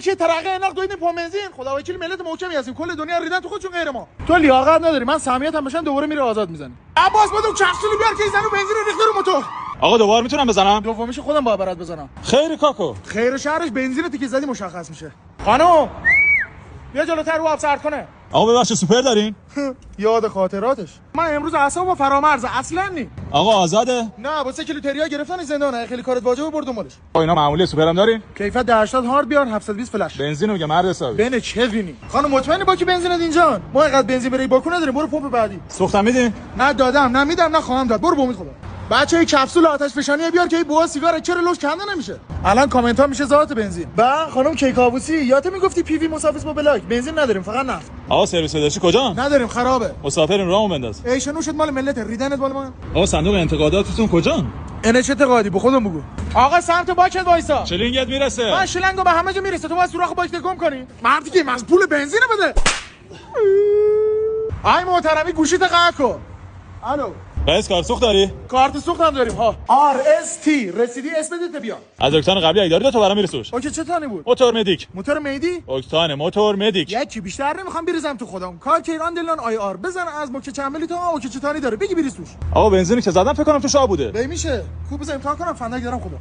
یکی ترقه اینق دویدیم پا بنزین. خدا وکیل ملت محکمی هستیم، کل دنیا ریدن تو خودشون غیر ما. تو لیاقت نداری، من سهمیت هم بشن دوباره میره آزاد میزنی. عباس بدو کپسولی بیار که زنو بنزین رو ریخته رو موتور. آقا دوباره میتونم بزنم؟ دومیش خودم با برات بزنم. خیر کاکو. خیر شهرش بنزینتی که زدی مشخص میشه. خانم بیا جلوتر رو آب سرد کنه. آقا ببخشید سوپر دارین؟ یاد خاطراتش. من امروز اعصابم فرامرز اصلا نی. آقا آزاده؟ نه با 3 کیلو تریا گرفتن زندانه. خیلی کارت واجبه برد دنبالش. آقا اینا معمولی سوپر هم دارین؟ کیفیت 80 هارد بیار 720 فلش. بنزینو میگه مرد حسابی. بنه چه وینی؟ خانم مطمئنی با کی بنزینت اینجا؟ ما اینقدر بنزین برای باکو نداریم. برو پمپ بعدی. سوختم میدین؟ نه دادم، نه میدم، نه خواهم داد. برو بومید خدا. بچه‌ی کپسول آتش فشانی بیار که این بوها سیگار چرا لوش کنده نمیشه. الان کامنت ها میشه ذات بنزین. با خانم کیکاووسی یادت میگفتی پی وی مسافر با بلاک بنزین نداریم فقط نفت. آقا سرویس داشتی کجا؟ نداریم خرابه. مسافرین رامو بنداز. ایش نوشت مال ملت ریدنت مال ما. آقا صندوق انتقاداتتون کجا؟ اینه چه اعتقادی به خودم بگو. آقا سمت باکت وایسا. شلینگت میرسه. من شلنگو به همه جا میرسه. تو باید سوراخ باکت گم کنی. مردی که مغز پول بنزین بده. آی محترمی گوشیت قطع کن. الو رئیس کارت سوخت داری؟ کارت سوخت هم داریم ها. RST رسیدی اسمت بیا. از اکتان قبلی اگه داری دو تا برام میرسوش. اوکی چه تانی بود؟ موتور مدیک. موتور میدی؟ اکتان موتور مدیک. یکی بیشتر نمیخوام بریزم تو خودم. کار کیران دلان آر بزن از موکه چملی تا اوکی چه تانی داره بگی بریز توش. آقا بنزینی که زدم فکر کنم تو شاه بوده. میشه خوب بزنیم تا کنم فندک دارم خدا.